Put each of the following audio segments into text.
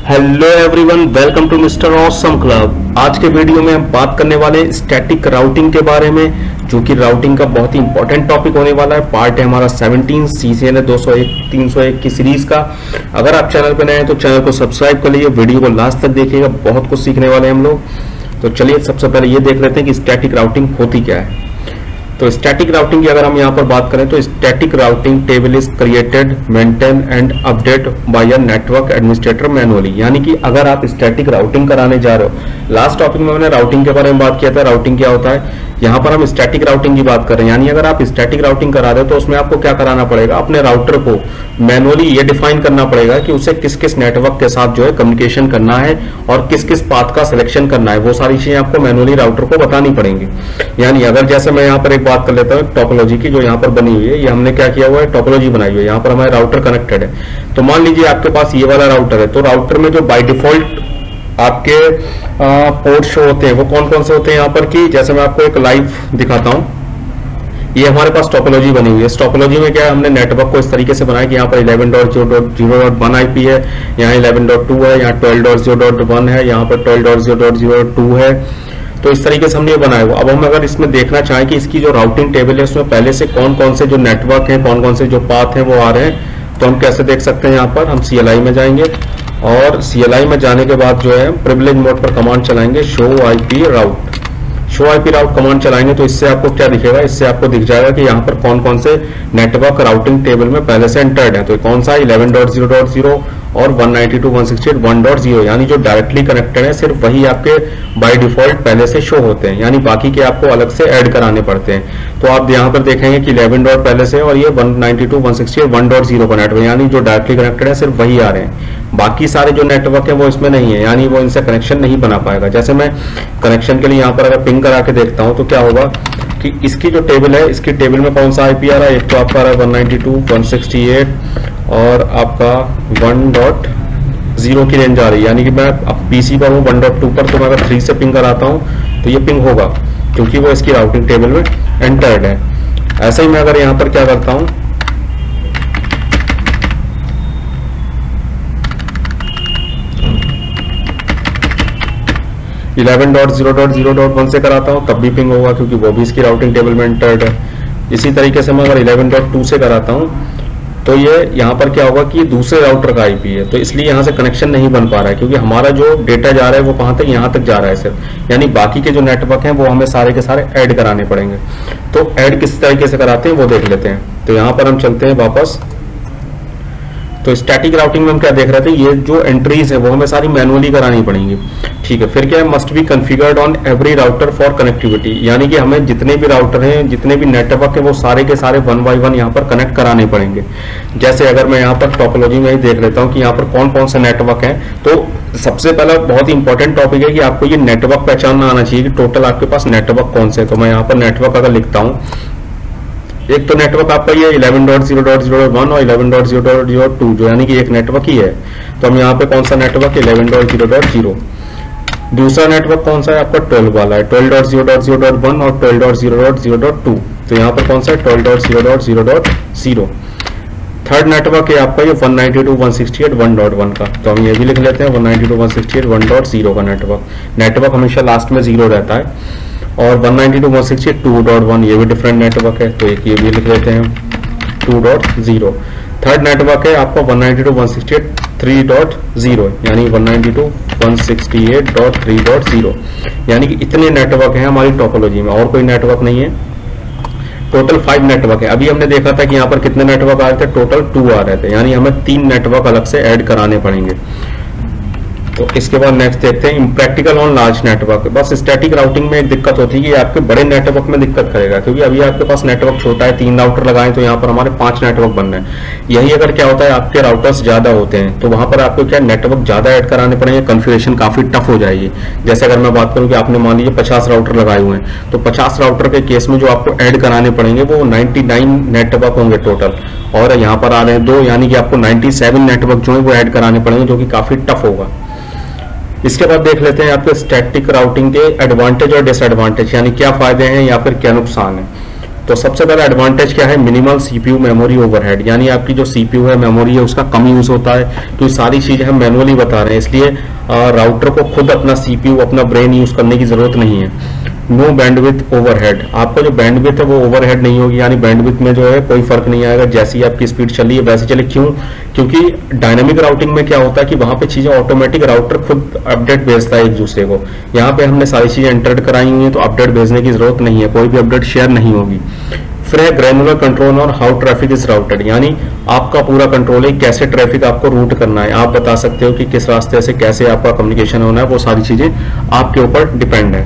Hello everyone, welcome to mister awesome club. आज के video में हम बात करने वाले स्टैटिक राउटिंग के बारे में, जो कि राउटिंग का बहुत ही इंपॉर्टेंट टॉपिक होने वाला है। पार्ट है हमारा 17 CCNA 201 301 की सीरीज का। अगर आप चैनल पर नए हैं तो चैनल को सब्सक्राइब कर लीजिए, वीडियो को लास्ट तक देखिएगा, बहुत कुछ सीखने वाले हैं हम लोग। तो चलिए सबसे पहले ये देख लेते हैं कि स्टैटिक राउटिंग होती क्या है। तो स्टैटिक राउटिंग की अगर हम यहाँ पर बात करें तो static routing table is created, maintain and update bye a network administrator manually. यानी कि अगर आप स्टैटिक राउटिंग कराने जा रहे हो, लास्ट टॉपिक में मैंने राउटिंग के बारे में बात किया था, राउटिंग क्या होता है। यहाँ पर हम स्टैटिक राउटिंग की बात कर रहे हैं। यानी अगर आप स्टैटिक राउटिंग करा रहे हो तो उसमें आपको क्या कराना पड़ेगा, अपने राउटर को मैनुअली ये डिफाइन करना पड़ेगा कि उसे किस किस नेटवर्क के साथ जो है कम्युनिकेशन करना है और किस किस पाथ का सिलेक्शन करना है। वो सारी चीजें आपको मैनुअली राउटर को बतानी पड़ेंगी। यानी अगर जैसे मैं यहाँ पर एक बात कर लेता हूँ टोपोलॉजी की, जो यहाँ पर बनी हुई है, ये हमने क्या किया हुआ है, टोपोलॉजी बनाई हुई है। यहाँ पर हमारे राउटर कनेक्टेड है। तो मान लीजिए आपके पास ये वाला राउटर है, तो राउटर में जो बाय डिफॉल्ट आपके पोर्ट शो होते हैं वो कौन कौन से होते हैं यहाँ पर, की जैसे मैं आपको एक लाइव दिखाता हूँ। ये हमारे पास टोपोलॉजी बनी हुई है। इस टोपोलॉजी में क्या है, हमने नेटवर्क को इस तरीके से बनाया कि यहाँ पर 11.0.0.1 आईपी है, यहाँ 11.2 है, यहाँ 12.0.1 है, यहाँ पर 12.0.0.2 है। तो इस तरीके से हमने ये बनाया हुआ। अब हम अगर इसमें देखना चाहें कि इसकी जो राउटिंग टेबल है उसमें पहले से कौन कौन से जो नेटवर्क हैं, कौन कौन से जो पाथ हैं वो आ रहे हैं, तो हम कैसे देख सकते हैं। यहाँ पर हम CLI में जाएंगे और CLI में जाने के बाद जो है प्रिविलेज मोड पर कमांड चलाएंगे, शो IP राउट। शो IP राउट कमांड चलाएंगे तो इससे आपको क्या दिखेगा, इससे आपको दिख जाएगा कि यहाँ पर कौन कौन से नेटवर्क राउटिंग टेबल में पहले से एंटर्ड है। तो कौन सा 11.0.0 और 192.168.1.0, यानी जो डायरेक्टली कनेक्टेड है सिर्फ वही आपके बाय डिफॉल्ट पहले से शो होते हैं, यानी बाकी के आपको अलग से ऐड कराने पड़ते हैं। तो आप यहाँ पर देखेंगे कि 11 डॉट पहले से और ये 192.168.1.0 का नेटवर्क, यानी जो डायरेक्टली कनेक्टेड है सिर्फ वही आ रहे हैं। बाकी सारे जो नेटवर्क है वो इसमें नहीं है, यानी वो इनसे कनेक्शन नहीं बना पाएगा। जैसे मैं कनेक्शन के लिए यहाँ पर अगर पिंग करा के देखता हूँ तो क्या होगा कि इसकी जो टेबल है, इसकी टेबल में कौन सा IP आ रहा है, एक तो आपका आ रहा है 192.168 और आपका 1.0 की रेंज आ रही है। यानी कि मैं अब PC पर हूँ 1.2 पर, तो मैं अगर 3 से पिंग कराता हूँ तो ये पिंग होगा क्योंकि वो इसकी राउटिंग टेबल में एंटर्ड है। ऐसे ही मैं अगर यहाँ पर क्या करता हूँ, (11.0.0.1 से कराता हूँ तब भी पिंग होगा क्योंकि वो भी इसकी राउटिंग टेबल में एंटर्ड है। इसी तरीके से मैं अगर 11.2 से कराता हूँ तो ये यहाँ पर क्या होगा कि ये दूसरे राउटर का IP है, तो इसलिए यहाँ से कनेक्शन नहीं बन पा रहा है क्योंकि हमारा जो डेटा जा रहा है वो कहाँ तक, यहाँ तक जा रहा है सिर्फ। यानी बाकी के जो नेटवर्क हैं वो हमें सारे के सारे ऐड कराने पड़ेंगे। तो ऐड किस तरीके से कराते हैं वो देख लेते हैं। तो यहाँ पर हम चलते हैं वापस। तो स्टैटिक राउटिंग में हम क्या देख रहे थे, ये जो एंट्रीज है वो हमें सारी मैनुअली करानी पड़ेंगी। ठीक है, फिर क्या है, must be configured on every router for connectivity. यानी कि हमें जितने भी राउटर हैं, जितने भी नेटवर्क है वो सारे के सारे 1 by 1 यहाँ पर कनेक्ट कराने पड़ेंगे। जैसे अगर मैं यहाँ पर टोपोलॉजी में ही देख लेता हूँ कि यहाँ पर कौन कौन से नेटवर्क हैं, तो सबसे पहला बहुत ही इंपॉर्टेंट टॉपिक है कि आपको ये नेटवर्क पहचानना आना चाहिए कि टोटल आपके पास नेटवर्क कौन से। तो मैं यहाँ पर नेटवर्क अगर लिखता हूँ, एक तो नेटवर्क आपका ये 11.0.0.1 और 11.0.0.2 जो यानी कि एक नेटवर्क ही है। तो हम यहाँ पे कौन सा नेटवर्क है, 11.0.0। दूसरा नेटवर्क कौन सा है आपका, 12 वाला है, 12.0.0.1 और 12.0.0.2। तो यहाँ पर कौन सा है, 12.0.0.0। थर्ड नेटवर्क है आपका ये 192.168.1.1 का। तो हम ये भी लिख लेते हैं 192.168.1.0 का नेटवर्क हमेशा लास्ट में 0 रहता है। और 192.168.2.1 ये भी डिफरेंट नेटवर्क है, तो एक ये भी लिख लेते हैं 2.0। थर्ड नेटवर्क है आपका 192.168.3.0 यानी 192.168.3.0। यानी कि इतने नेटवर्क हैं हमारी टोपोलॉजी में, और कोई नेटवर्क नहीं है। टोटल 5 नेटवर्क है। अभी हमने देखा था कि यहाँ पर कितने नेटवर्क आ रहे थे, टोटल 2 आ रहे थे, यानी हमें 3 नेटवर्क अलग से ऐड कराने पड़ेंगे। तो इसके बाद नेक्स्ट देखते हैं इम्प्रैक्टिकल ऑन लार्ज नेटवर्क। बस स्टैटिक राउटिंग में एक दिक्कत होती है कि आपके बड़े नेटवर्क में दिक्कत करेगा, क्योंकि अभी आपके पास नेटवर्क छोटा है, 3 राउटर लगाएं तो यहाँ पर हमारे 5 नेटवर्क बन रहे हैं। यही अगर क्या होता है आपके राउटर्स ज्यादा होते हैं तो वहां पर आपको क्या नेटवर्क ज्यादा ऐड कराने पड़ेंगे, कॉन्फ़िगरेशन काफी टफ हो जाएगी। जैसे अगर मैं बात करूं कि आपने मान लीजिए 50 राउटर लगाए हुए हैं, तो 50 राउटर के केस में जो आपको ऐड कराने पड़ेंगे वो 99 नेटवर्क होंगे टोटल, और यहाँ पर आ रहे हैं 2, यानी कि आपको 97 नेटवर्क जो है वो ऐड कराने पड़ेंगे, जो कि काफी टफ होगा। इसके बाद देख लेते हैं आपके स्टैटिक राउटिंग के एडवांटेज और डिसएडवांटेज, यानी क्या फायदे हैं या फिर क्या नुकसान है। तो सबसे पहला एडवांटेज क्या है, मिनिमल सीपीयू मेमोरी ओवरहेड, यानी आपकी जो सीपीयू है, मेमोरी है, उसका कम यूज होता है। तो सारी चीजें हम मैनुअली बता रहे हैं, इसलिए राउटर को खुद अपना सीपीयू, अपना ब्रेन यूज करने की जरूरत नहीं है। नो बैंडविड्थ ओवरहेड, आपका जो बैंडविड्थ है वो ओवरहेड नहीं होगी, यानी बैंडविड्थ में जो है कोई फर्क नहीं आएगा, जैसी आपकी स्पीड चली है वैसे चले। क्यों? क्योंकि डायनामिक राउटिंग में क्या होता है कि वहां पे चीजें ऑटोमेटिक राउटर खुद अपडेट भेजता है एक दूसरे को। यहाँ पे हमने सारी चीजें एंटर कराई हुई है, तो अपडेट भेजने की जरूरत नहीं है, कोई भी अपडेट शेयर नहीं होगी। फिर है ग्रैनुलर कंट्रोल और हाउ ट्रैफिक इज राउटेड, यानी आपका पूरा कंट्रोल है कैसे ट्रैफिक आपको रूट करना है, आप बता सकते हो कि किस रास्ते से कैसे आपका कम्युनिकेशन होना है, वो सारी चीजें आपके ऊपर डिपेंड है।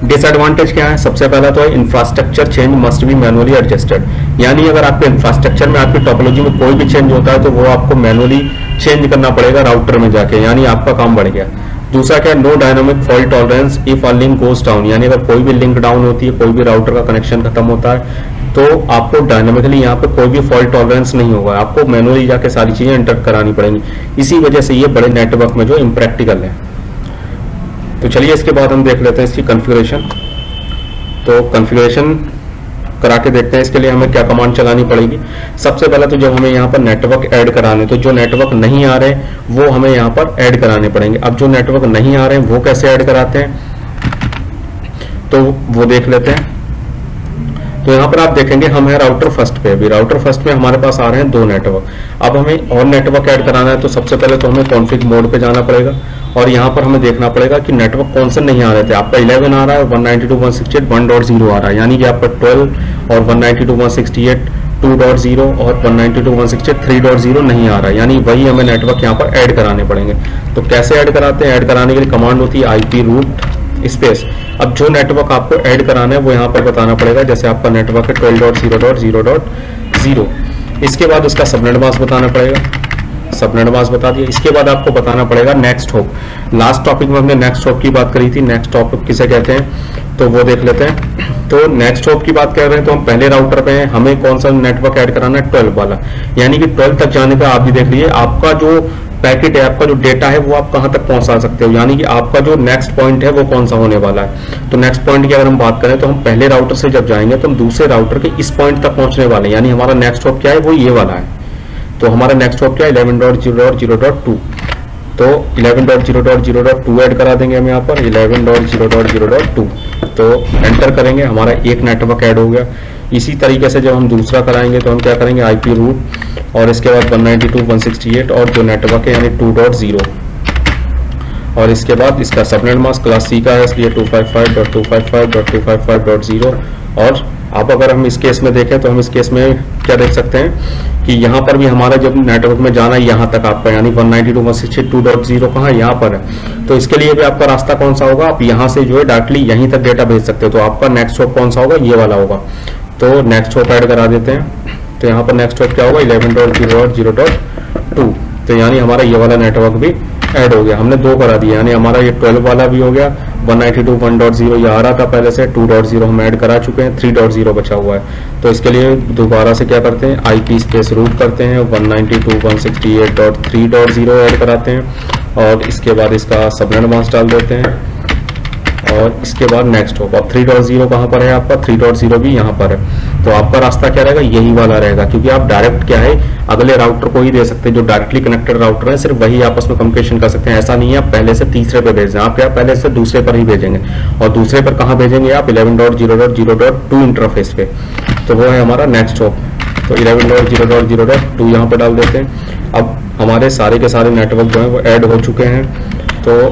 डिसएडवांटेज क्या है? सबसे पहला तो है infrastructure change must be manually adjusted, यानी अगर आपके इंफ्रास्ट्रक्चर में, आपकी टोपोलॉजी में कोई भी चेंज होता है तो वो आपको मैनुअली चेंज करना पड़ेगा राउटर में जाके, यानी आपका काम बढ़ गया। दूसरा क्या है, no dynamic fault tolerance if a link goes down, यानी अगर कोई भी लिंक डाउन होती है, कोई भी राउटर का कनेक्शन खत्म होता है, तो आपको डायनामिकली यहाँ पे कोई भी फॉल्ट टॉलरेंस नहीं होगा, आपको मैनुअली जाके सारी चीजें एंटर करानी पड़ेंगी। इसी वजह से ये बड़े नेटवर्क में जो इम्प्रैक्टिकल है। तो चलिए इसके बाद हम देख लेते हैं इसकी कॉन्फ़िगरेशन। तो कॉन्फ़िगरेशन करा के देखते हैं, इसके लिए हमें क्या कमांड चलानी पड़ेगी। सबसे पहले तो जब हमें यहाँ पर नेटवर्क ऐड कराने, तो जो नेटवर्क नहीं आ रहे वो हमें यहाँ पर ऐड कराने पड़ेंगे। अब जो नेटवर्क नहीं आ रहे हैं वो कैसे ऐड कराते हैं, तो वो देख लेते हैं। तो यहाँ पर आप देखेंगे हम है राउटर फर्स्ट पे, अभी राउटर फर्स्ट में हमारे पास आ रहे हैं 2 नेटवर्क। अब हमें और नेटवर्क ऐड कराना है, तो सबसे पहले तो हमें कॉन्फ़िग मोड पे जाना पड़ेगा और यहाँ पर हमें देखना पड़ेगा कि नेटवर्क कौन से नहीं आ रहे थे। आपका 11 आ रहा है, 192.168.1.0 आ रहा है, यानी कि आपका 12 और 192.168.2.0 और 192.168.3.0 नहीं आ रहा है, यानी वही हमें नेटवर्क यहाँ पर ऐड कराने पड़ेंगे। तो कैसे ऐड कराते हैं? ऐड कराने के लिए कमांड होती है IP रूट स्पेस। अब जो नेटवर्क आपको ऐड कराना है वो यहाँ पर बताना पड़ेगा, जैसे आपका नेटवर्क है 12.0.0.0, इसके बाद उसका सबनेट मास्क बताना पड़ेगा, सबनेट मास्क बता दिया। इसके बाद आपको बताना पड़ेगा नेक्स्ट हॉप। लास्ट टॉपिक में हमने नेक्स्ट हॉप की बात करी थी, नेक्स्ट हॉप किसे कहते हैं तो वो देख लेते हैं। तो नेक्स्ट हॉप की बात कर रहे हैं, तो हम पहले राउटर पे हैं, हमें कौन सा नेटवर्क ऐड कराना है? 12 वाला, यानी कि 12 तक जाने पे आप भी देख लीजिए आपका जो पैकेट है, आपका जो डेटा है वो आप कहां तक पहुंचा सकते हो, यानी कि आपका जो नेक्स्ट पॉइंट है वो कौन सा होने वाला है। तो नेक्स्ट पॉइंट की अगर हम बात करें तो हम पहले राउटर से जब जाएंगे तो हम दूसरे राउटर के इस पॉइंट तक पहुंचने वाले हैं, यानी हमारा नेक्स्ट हॉप क्या है? वो ये वाला है। तो हमारा नेक्स्ट हॉप क्या है? 11.0.0.2, तो 11.0.0.2 ऐड करा देंगे हम यहाँ पर 11.0.0.2, तो एंटर करेंगे, हमारा एक नेटवर्क ऐड हो गया। इसी तरीके से जब हम दूसरा कराएंगे तो हम क्या करेंगे? IP रूट और इसके बाद 192.168 और जो नेटवर्क है यानी 2.0, और इसके बाद इसका सबनेट मास्क क्लास C का है, इसलिए 255.255.255.0। और अब अगर हम इस केस में देखें तो हम इस केस में क्या देख सकते हैं कि यहाँ पर भी हमारा जब नेटवर्क में जाना है यहाँ तक आपका, यानी 192.168.2.0 कहाँ? यहाँ पर है। तो इसके लिए भी आपका रास्ता कौन सा होगा? आप यहाँ से जो है डायरेक्टली यहीं तक डेटा भेज सकते हो। तो आपका नेक्स्ट हॉप कौन सा होगा? ये वाला होगा। तो नेक्स्ट हॉप ऐड करा देते हैं, तो यहाँ पर नेक्स्ट हॉप क्या होगा? 11.0.0.2, तो यानी हमारा ये वाला नेटवर्क भी ऐड हो गया। हमने 2 करा दिया, यानी हमारा ये 12 वाला भी हो गया, 192.1.0 ये आ रहा था पहले से, 2.0 हम ऐड करा चुके हैं, 3.0 बचा हुआ है। तो इसके लिए दोबारा से क्या करते हैं? IP स्पेस रूट करते हैं, 192.168.3.0 ऐड कराते हैं और इसके बाद इसका सबनेट मास्क डाल देते हैं और इसके बाद नेक्स्ट होगा। 3.0 कहाँ पर है आपका? 3.0 भी यहाँ पर है। तो आपका रास्ता क्या रहेगा? यही वाला रहेगा, क्योंकि आप डायरेक्ट क्या है अगले राउटर को ही दे सकते हैं, जो डायरेक्टली कनेक्टेड राउटर है सिर्फ वही आपस में कम्युनिकेशन कर सकते हैं। ऐसा नहीं है आप पहले से तीसरे पे भेज दें, आप क्या पहले से दूसरे पर ही भेजेंगे। और दूसरे पर कहाँ भेजेंगे आप? 11.0.0.2 इंटरफेस पे, तो वो है हमारा नेक्स्ट हॉप। तो 11.0.0.2 यहाँ पर डाल देते हैं। अब हमारे सारे के सारे नेटवर्क जो है वो ऐड हो चुके हैं। तो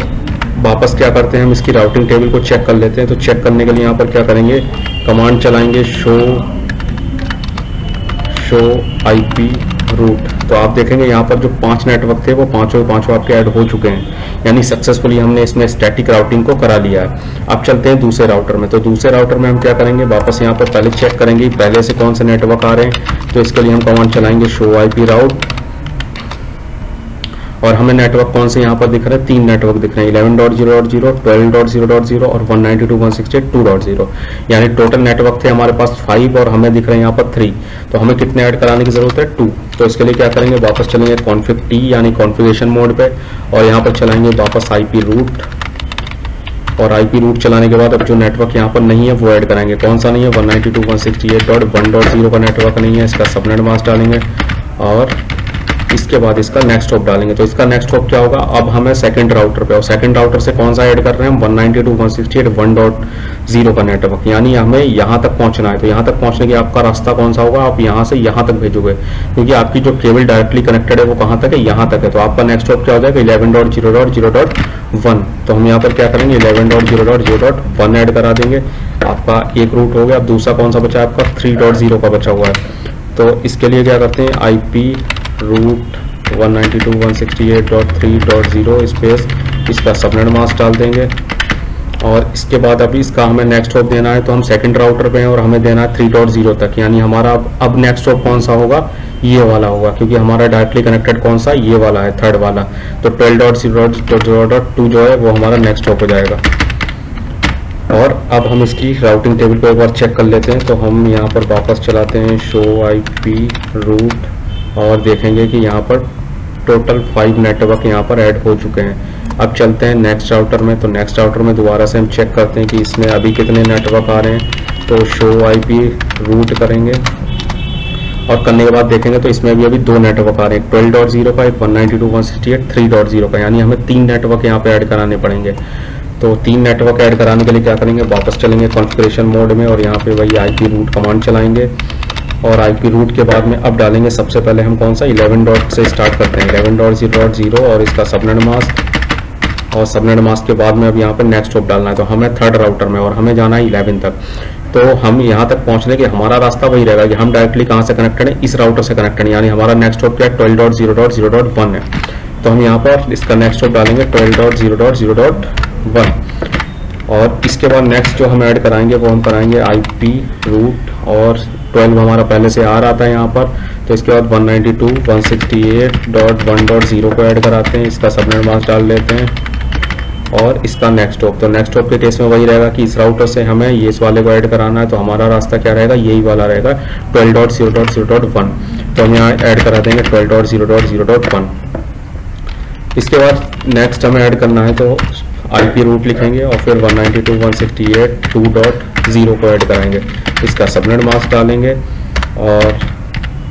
वापस क्या करते हैं, हम इसकी राउटिंग टेबल को चेक कर लेते हैं। तो चेक करने के लिए यहाँ पर क्या करेंगे? कमांड चलाएंगे शो IP रूट। तो आप देखेंगे यहाँ पर जो 5 नेटवर्क थे वो पांचों आपके ऐड हो चुके हैं, यानी सक्सेसफुली हमने इसमें स्टैटिक राउटिंग को करा लिया है। अब चलते हैं दूसरे राउटर में। तो दूसरे राउटर में हम क्या करेंगे? वापस यहाँ पर पहले चेक करेंगे पहले से कौन से नेटवर्क आ रहे हैं। तो इसके लिए हम कमांड चलाएंगे शो IP राउट और हमें नेटवर्क कौन से यहाँ पर दिख रहे हैं? 3 नेटवर्क दिख रहे हैं, 11.0.0, 12.0.0 और 192.168.2.0, यानी टोटल नेटवर्क थे हमारे पास 5 और हमें दिख रहे हैं यहाँ पर 3। तो हमें कितने ऐड कराने की जरूरत है? 2। तो इसके लिए क्या करेंगे? वापस चलेंगे config T यानी कॉन्फ़िगरेशन मोड पे और यहाँ पर चलाएंगे वापस IP रूट और आईपी रूट चलाने के बाद अब जो नेटवर्क यहाँ पर नहीं है वो ऐड कराएंगे। कौन सा नहीं है? 192.168.1.0 का नेटवर्क नहीं है, इसका सबनेट मास्क डालेंगे और इसके बाद इसका नेक्स्ट हॉप डालेंगे। तो इसका नेक्स्ट हॉप क्या होगा? अब हमें सेकंड राउटर पे, और सेकंड राउटर से कौन सा ऐड कर रहे हैं? 192.168.1.0 का नेटवर्क, यानी हमें यहाँ तक पहुंचना है। तो यहाँ तक पहुंचने के आपका रास्ता कौन सा होगा? आप यहाँ से यहाँ तक भेजोगे, क्योंकि आपकी जो केबल डायरेक्टली कनेक्टेड है वो कहाँ तक है? यहाँ तक है। तो आपका नेक्स्ट हॉप क्या हो जाएगा? 11.0.0.1। तो हम यहाँ पर क्या करेंगे? 11.0.0.1 ऐड करा देंगे। आपका एक रूट हो गया। अब दूसरा कौन सा बचा है आपका? 3.0 का बचा हुआ है। तो इसके लिए क्या करते हैं? IP रूट 192.168.3.0 स्पेस इसका सबनेट मास्क डाल देंगे। और इसके बाद अभी इसका हमें नेक्स्ट हॉप देना है। तो हम सेकंड राउटर पे हैं और हमें देना है 3.0 तक, यानी हमारा अब नेक्स्ट हॉप कौन सा होगा? ये वाला होगा, क्योंकि हमारा डायरेक्टली कनेक्टेड कौन सा? ये वाला है, थर्ड वाला। तो 12.0.0.2 जो है वो हमारा नेक्स्ट हॉप हो जाएगा। और अब हम इसकी राउटिंग टेबल को एक बार चेक कर लेते हैं। तो हम यहाँ पर वापस चलाते हैं शो IP रूट और देखेंगे कि यहाँ पर टोटल 5 नेटवर्क यहाँ पर ऐड हो चुके हैं। अब चलते हैं नेक्स्ट राउटर में। तो नेक्स्ट राउटर में दोबारा से हम चेक करते हैं कि इसमें अभी कितने नेटवर्क आ रहे हैं। तो शो IP रूट करेंगे और करने के बाद देखेंगे तो इसमें भी अभी 2 नेटवर्क आ रहे हैं, 12.0 का, एक 192.168.3.0 का, यानी हमें 3 नेटवर्क यहाँ पे ऐड कराने पड़ेंगे। तो 3 नेटवर्क ऐड कराने के लिए क्या करेंगे? वापस चलेंगे कॉन्फ़िगरेशन मोड में और यहाँ पे वही IP रूट कमांड चलाएंगे। और IP रूट के बाद में अब डालेंगे सबसे पहले हम कौन सा? 11 डॉट से स्टार्ट करते हैं, 11.0.0 और इसका सबनेट मास्क, और सबनेट मास्क के बाद में अब यहाँ पर नेक्स्ट हॉप डालना है। तो हमें थर्ड राउटर में और हमें जाना है 11 तक। तो हम यहाँ तक पहुँचने के हमारा रास्ता वही रहेगा कि हम डायरेक्टली कहाँ से कनेक्टेड है? इस राउटर से कनेक्टेड है, यानी हमारा नेक्स्ट हॉप क्या है? 12.0.0.1 है। तो हम यहाँ पर इसका नेक्स्ट हॉप डालेंगे 12.0.0.1 और इसके बाद नेक्स्ट जो हम ऐड कराएंगे वो हम कराएंगे IP रूट, और 12 हमारा पहले से आ रहा था यहाँ पर। तो इसके बाद 192.168.1.0 को ऐड कराते हैं, इसका सबनेट मास्क डाल लेते हैं और इसका नेक्स्ट हॉप। तो नेक्स्ट हॉप के केस में वही रहेगा कि इस राउटर से हमें ये इस वाले को ऐड कराना है। तो हमारा रास्ता क्या रहेगा? यही वाला रहेगा 12.0.0.1। तो हम यहाँ ऐड करा देंगे 12.0.0.1। इसके बाद नेक्स्ट हमें ऐड करना है तो IP रूट लिखेंगे और फिर 192.168.2.0 को ऐड कराएंगे, इसका सबनेट मास्क डालेंगे और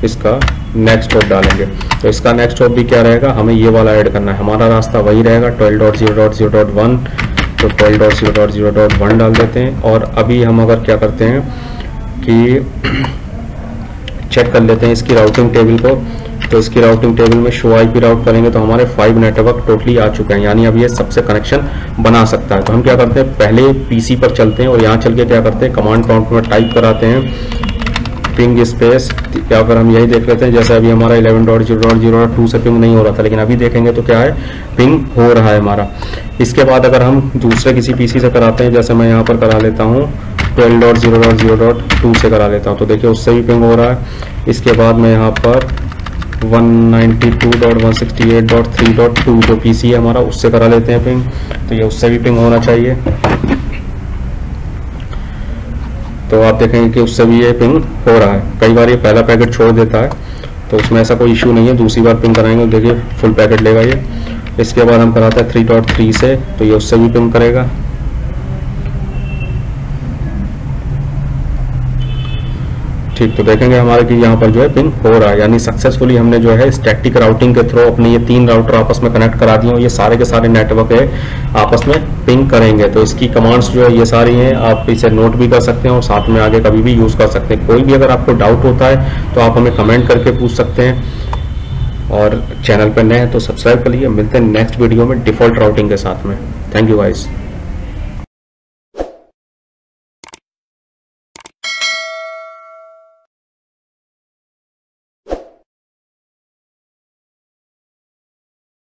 इसका नेक्स्ट हॉप डालेंगे। तो इसका नेक्स्ट हॉप भी क्या रहेगा? हमें ये वाला ऐड करना है। हमारा रास्ता वही रहेगा 12.0.0.1। तो 12.0.0.1 डाल देते हैं। और अभी हम अगर क्या करते हैं कि चेक कर लेते हैं इसकी राउटिंग टेबल को। तो इसकी राउटिंग टेबल में शो IP राउट करेंगे तो हमारे 5 नेटवर्क टोटली आ चुके हैं, यानी अब ये सबसे कनेक्शन बना सकता है। तो हम क्या करते हैं? पहले PC पर चलते हैं और यहाँ चल के क्या करते हैं? कमांड प्रॉम्प्ट में टाइप कराते हैं पिंग स्पेस, क्या अगर हम यही देख लेते हैं, जैसे अभी हमारा 11.0.0.2 से पिंग नहीं हो रहा था, लेकिन अभी देखेंगे तो क्या है? पिंग हो रहा है हमारा। इसके बाद अगर हम दूसरे किसी PC से कराते हैं, जैसे मैं यहाँ पर करा लेता हूँ 12.0.0.2 से करा लेता हूँ, तो देखिए उससे भी पिंग हो रहा है। इसके बाद मैं यहाँ पर 192.168.3.2 जो PC है हमारा, उससे करा लेते हैं पिंग। तो ये उससे भी पिंग होना चाहिए। तो आप देखेंगे कि उससे भी ये पिंग हो रहा है। कई बार ये पहला पैकेट छोड़ देता है, तो उसमें ऐसा कोई इश्यू नहीं है। दूसरी बार पिंग कराएंगे तो देखिए फुल पैकेट लेगा ये। इसके बाद हम कराते हैं 3.3 से, तो ये उससे भी पिंग करेगा। ठीक, तो देखेंगे हमारे कि यहाँ पर जो है पिंग हो रहा है, यानी सक्सेसफुली हमने जो है स्टैटिक राउटिंग के थ्रू अपने ये 3 राउटर आपस में कनेक्ट करा दिए और ये सारे के सारे नेटवर्क है आपस में पिंग करेंगे। तो इसकी कमांड्स जो है ये सारी हैं, आप इसे नोट भी कर सकते हैं और साथ में आगे कभी भी यूज़ कर सकते हैं। कोई भी अगर आपको डाउट होता है तो आप हमें कमेंट करके पूछ सकते हैं, और चैनल पर नए हैं तो सब्सक्राइब कर लीजिए। मिलते हैं नेक्स्ट वीडियो में डिफॉल्ट राउटिंग के साथ में। Thank you guys.